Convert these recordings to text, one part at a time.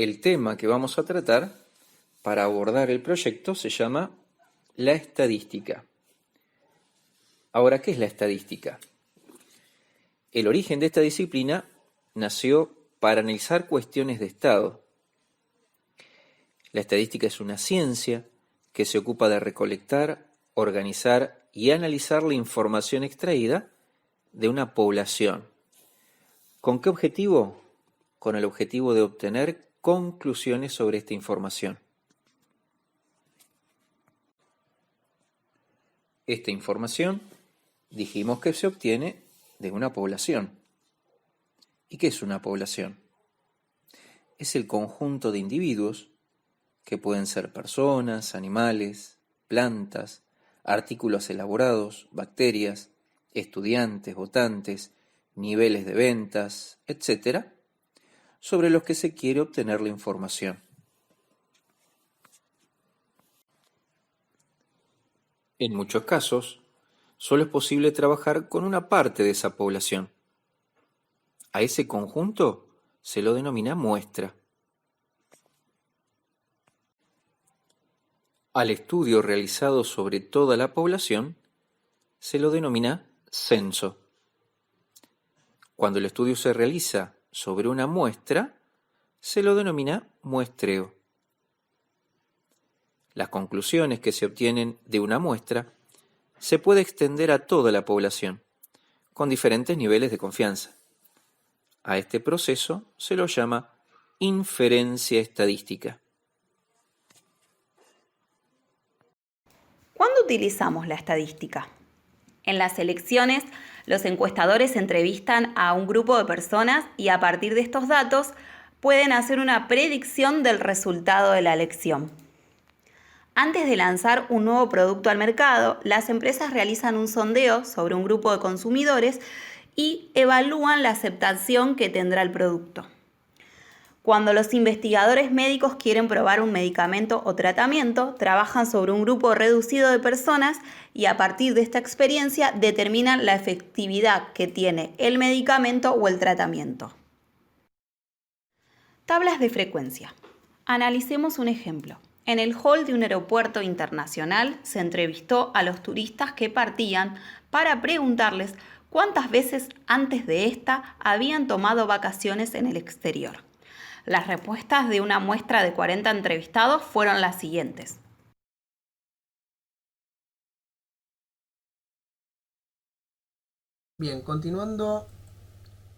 el tema que vamos a tratar para abordar el proyecto se llama la estadística. Ahora, ¿qué es la estadística? El origen de esta disciplina nació para analizar cuestiones de estado. La estadística es una ciencia que se ocupa de recolectar, organizar y analizar la información extraída de una población. ¿Con qué objetivo? Con el objetivo de obtener conclusiones sobre esta información. Esta información dijimos que se obtiene de una población. ¿Y qué es una población? Es el conjunto de individuos que pueden ser personas, animales, plantas, artículos elaborados, bacterias, estudiantes, votantes, niveles de ventas, etc., sobre los que se quiere obtener la información. En muchos casos, solo es posible trabajar con una parte de esa población. A ese conjunto se lo denomina muestra. Al estudio realizado sobre toda la población se lo denomina censo. Cuando el estudio se realiza sobre una muestra, se lo denomina muestreo. Las conclusiones que se obtienen de una muestra se puede extender a toda la población, con diferentes niveles de confianza. A este proceso se lo llama inferencia estadística. ¿Cuándo utilizamos la estadística? En las elecciones, los encuestadores entrevistan a un grupo de personas y a partir de estos datos pueden hacer una predicción del resultado de la elección. Antes de lanzar un nuevo producto al mercado, las empresas realizan un sondeo sobre un grupo de consumidores y evalúan la aceptación que tendrá el producto. Cuando los investigadores médicos quieren probar un medicamento o tratamiento, trabajan sobre un grupo reducido de personas y a partir de esta experiencia determinan la efectividad que tiene el medicamento o el tratamiento. Tablas de frecuencia. Analicemos un ejemplo. En el hall de un aeropuerto internacional se entrevistó a los turistas que partían para preguntarles cuántas veces antes de esta habían tomado vacaciones en el exterior. Las respuestas de una muestra de 40 entrevistados fueron las siguientes. Bien, continuando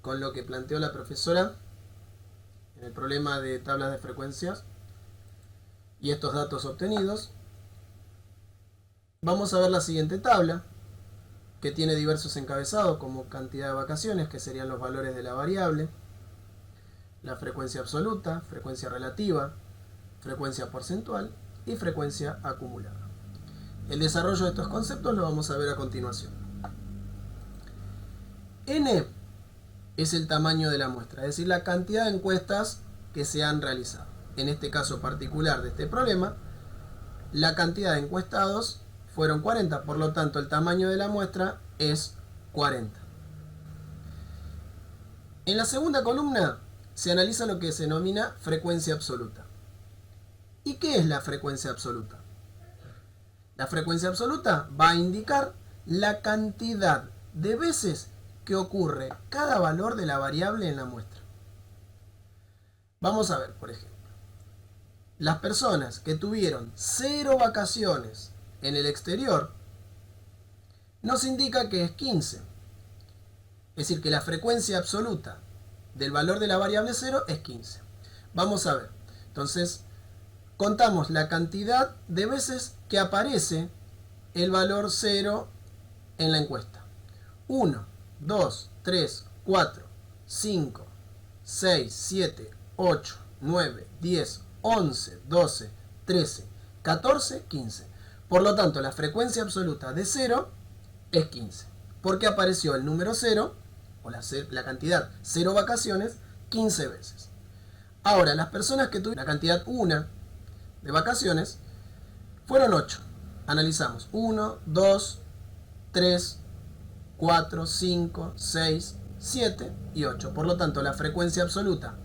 con lo que planteó la profesora en el problema de tablas de frecuencias y estos datos obtenidos, vamos a ver la siguiente tabla que tiene diversos encabezados como cantidad de vacaciones, que serían los valores de la variable, la frecuencia absoluta, frecuencia relativa, frecuencia porcentual y frecuencia acumulada. El desarrollo de estos conceptos lo vamos a ver a continuación. N es el tamaño de la muestra, es decir, la cantidad de encuestas que se han realizado. En este caso particular de este problema, la cantidad de encuestados fueron 40, por lo tanto el tamaño de la muestra es 40. En la segunda columna se analiza lo que se denomina frecuencia absoluta. ¿Y qué es la frecuencia absoluta? La frecuencia absoluta va a indicar la cantidad de veces que ocurre cada valor de la variable en la muestra. Vamos a ver, por ejemplo, las personas que tuvieron 0 vacaciones en el exterior nos indica que es 15. Es decir, que la frecuencia absoluta del valor de la variable 0 es 15. Vamos a ver. Entonces, contamos la cantidad de veces que aparece el valor 0 en la encuesta. 1, 2, 3, 4, 5, 6, 7, 8, 9, 10, 11, 12, 13, 14, 15. Por lo tanto, la frecuencia absoluta de 0 es 15. Porque apareció el número 0, o la cantidad 0 vacaciones, 15 veces. Ahora, las personas que tuvieron la cantidad 1 de vacaciones fueron 8. Analizamos 1, 2, 3, 4, 5, 6, 7 y 8. Por lo tanto, la frecuencia absoluta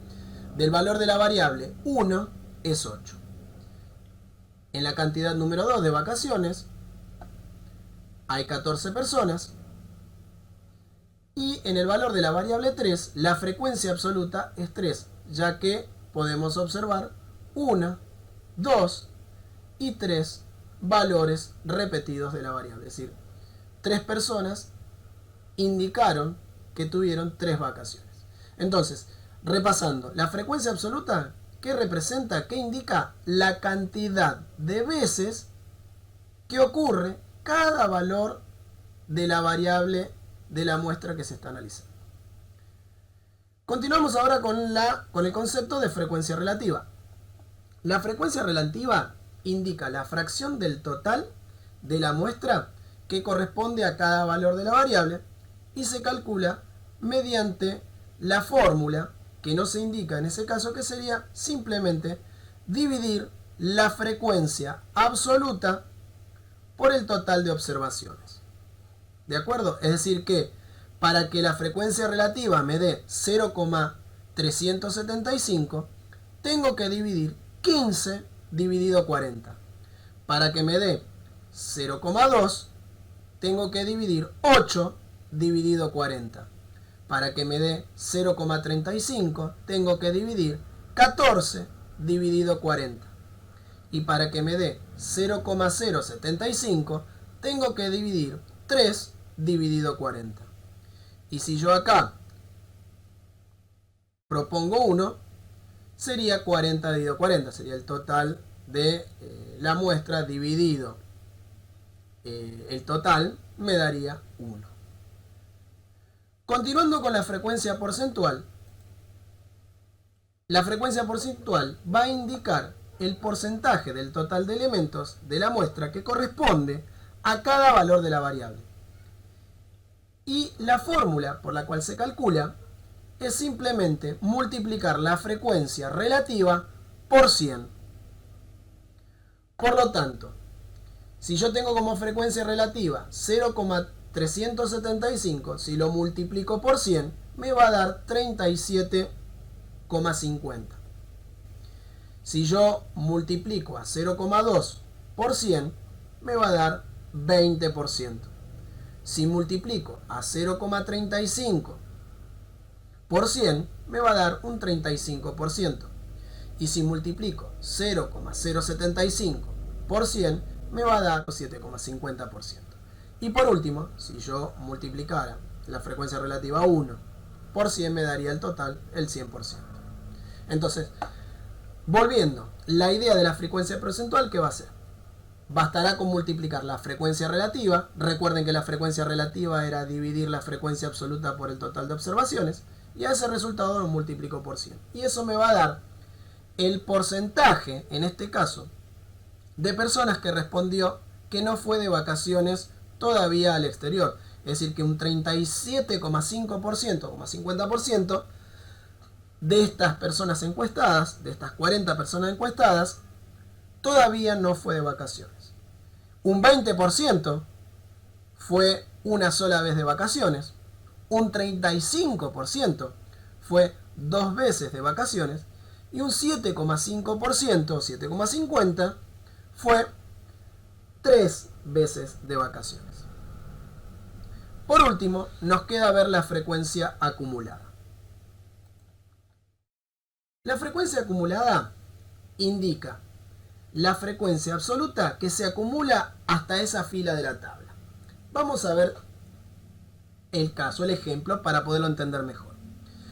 del valor de la variable 1 es 8. En la cantidad número 2 de vacaciones hay 14 personas. Y en el valor de la variable 3, la frecuencia absoluta es 3, ya que podemos observar 1, 2 y 3 valores repetidos de la variable. Es decir, 3 personas indicaron que tuvieron 3 vacaciones. Entonces, repasando, la frecuencia absoluta, ¿qué representa? ¿Qué indica? La cantidad de veces que ocurre cada valor de la variable de la muestra que se está analizando. Continuamos ahora con el concepto de frecuencia relativa. La frecuencia relativa indica la fracción del total de la muestra que corresponde a cada valor de la variable y se calcula mediante la fórmula que no se indica en ese caso, que sería simplemente dividir la frecuencia absoluta por el total de observaciones. ¿De acuerdo? Es decir que para que la frecuencia relativa me dé 0,375, tengo que dividir 15 dividido 40. Para que me dé 0,2, tengo que dividir 8 dividido 40. Para que me dé 0,35, tengo que dividir 14 dividido 40. Y para que me dé 0,075, tengo que dividir 3 dividido 40. Y si yo acá propongo 1, sería 40 dividido 40. Sería el total de la muestra dividido el total, me daría 1. Continuando con la frecuencia porcentual. La frecuencia porcentual va a indicar el porcentaje del total de elementos de la muestra que corresponde a cada valor de la variable. Y la fórmula por la cual se calcula es simplemente multiplicar la frecuencia relativa por 100. Por lo tanto, si yo tengo como frecuencia relativa 0,375, si lo multiplico por 100, me va a dar 37,50. Si yo multiplico a 0,2 por 100, me va a dar 20%. Si multiplico a 0,35 por 100, me va a dar un 35%. Y si multiplico 0,075 por 100, me va a dar 7,50%. Y por último, si yo multiplicara la frecuencia relativa 1 por 100, me daría el total el 100%. Entonces, volviendo, la idea de la frecuencia porcentual, ¿qué va a ser? Bastará con multiplicar la frecuencia relativa. Recuerden que la frecuencia relativa era dividir la frecuencia absoluta por el total de observaciones. Y a ese resultado lo multiplico por 100. Y eso me va a dar el porcentaje, en este caso, de personas que respondió que no fue de vacaciones todavía al exterior. Es decir, que un 37,5%, 50% de estas personas encuestadas, de estas 40 personas encuestadas, todavía no fue de vacaciones. Un 20% fue una sola vez de vacaciones. Un 35% fue 2 veces de vacaciones. Y un 7,5%, 7,50%, fue 3 veces de vacaciones. Por último, nos queda ver la frecuencia acumulada. La frecuencia acumulada indica la frecuencia absoluta que se acumula hasta esa fila de la tabla. Vamos a ver el caso, el ejemplo, para poderlo entender mejor.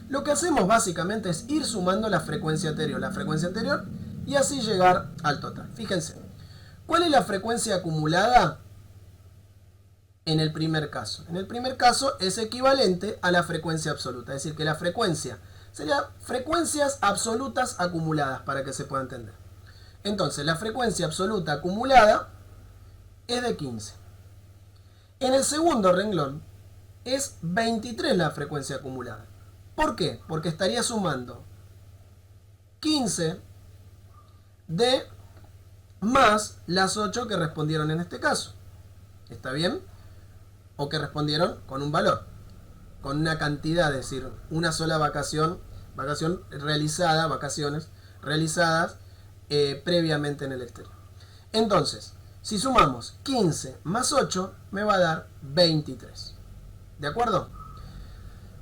Lo que hacemos básicamente es ir sumando la frecuencia anterior, y así llegar al total. Fíjense, ¿cuál es la frecuencia acumulada en el primer caso? En el primer caso es equivalente a la frecuencia absoluta, es decir, que la frecuencia sería frecuencias absolutas acumuladas, para que se pueda entender. Entonces, la frecuencia absoluta acumulada es de 15. En el segundo renglón es 23 la frecuencia acumulada. ¿Por qué? Porque estaría sumando 15 de más las 8 que respondieron en este caso. ¿Está bien? O que respondieron con un valor, con una cantidad, es decir, una sola vacación vacaciones realizadas previamente en el exterior. Entonces, si sumamos 15 más 8, me va a dar 23. ¿De acuerdo?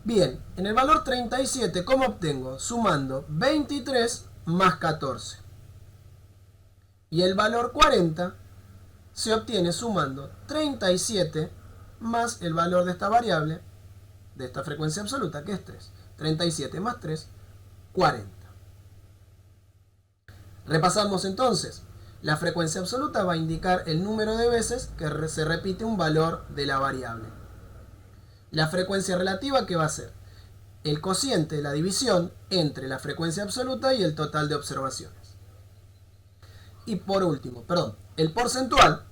Bien, en el valor 37, ¿cómo obtengo? Sumando 23 más 14. Y el valor 40 se obtiene sumando 37 más el valor de esta variable, de esta frecuencia absoluta, que es 3. 37 más 3, 40. Repasamos entonces. La frecuencia absoluta va a indicar el número de veces que se repite un valor de la variable. La frecuencia relativa, ¿qué va a ser? El cociente de la división entre la frecuencia absoluta y el total de observaciones. Y por último, el porcentual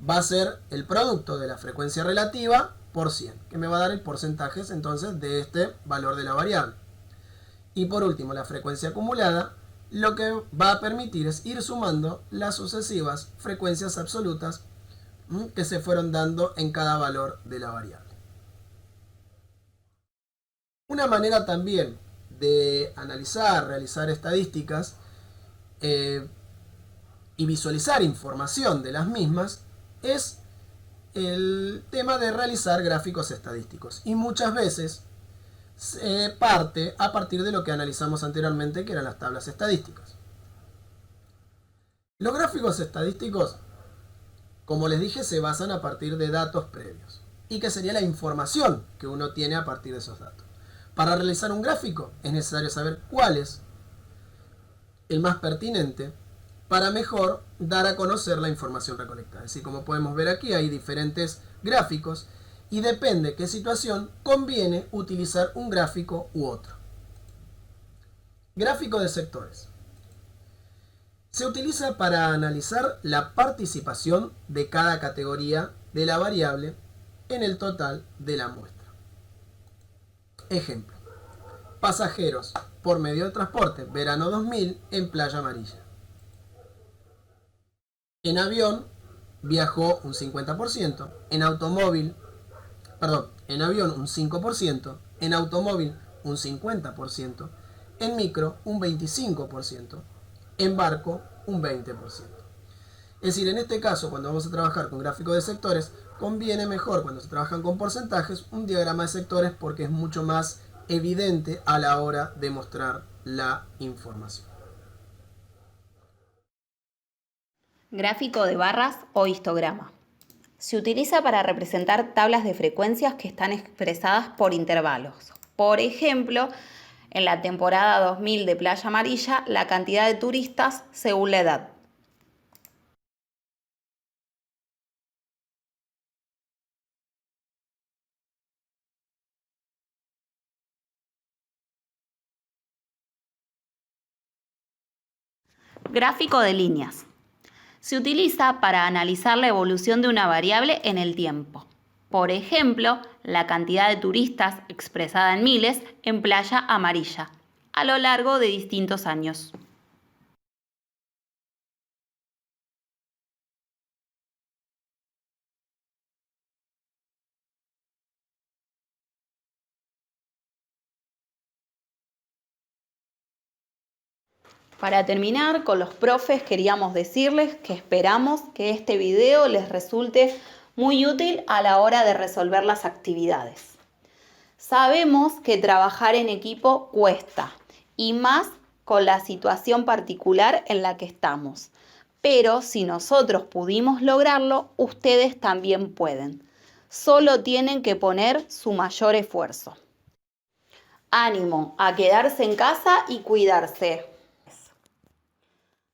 va a ser el producto de la frecuencia relativa por 100, que me va a dar el porcentaje entonces de este valor de la variable. Y por último, la frecuencia acumulada, lo que va a permitir es ir sumando las sucesivas frecuencias absolutas que se fueron dando en cada valor de la variable. Una manera también de analizar, realizar estadísticas y visualizar información de las mismas es el tema de realizar gráficos estadísticos. Y muchas veces se parte a partir de lo que analizamos anteriormente, que eran las tablas estadísticas. Los gráficos estadísticos, como les dije, se basan a partir de datos previos. ¿Y qué sería la información que uno tiene a partir de esos datos? Para realizar un gráfico es necesario saber cuál es el más pertinente para mejor dar a conocer la información recolectada. Así como podemos ver aquí, hay diferentes gráficos y depende de qué situación conviene utilizar un gráfico u otro. Gráfico de sectores. Se utiliza para analizar la participación de cada categoría de la variable en el total de la muestra. Ejemplo. Pasajeros por medio de transporte, verano 2000 en Playa Amarilla. En avión viajó un 50%, en avión un 5%, en automóvil un 50%, en micro un 25%, en barco un 20%. Es decir, en este caso, cuando vamos a trabajar con gráficos de sectores, conviene mejor cuando se trabajan con porcentajes un diagrama de sectores porque es mucho más evidente a la hora de mostrar la información. Gráfico de barras o histograma. Se utiliza para representar tablas de frecuencias que están expresadas por intervalos. Por ejemplo, en la temporada 2000 de Playa Amarilla, la cantidad de turistas según la edad. Gráfico de líneas. Se utiliza para analizar la evolución de una variable en el tiempo. Por ejemplo, la cantidad de turistas expresada en miles en Playa Amarilla, a lo largo de distintos años. Para terminar, con los profes queríamos decirles que esperamos que este video les resulte muy útil a la hora de resolver las actividades. Sabemos que trabajar en equipo cuesta, y más con la situación particular en la que estamos. Pero si nosotros pudimos lograrlo, ustedes también pueden. Solo tienen que poner su mayor esfuerzo. Ánimo a quedarse en casa y cuidarse.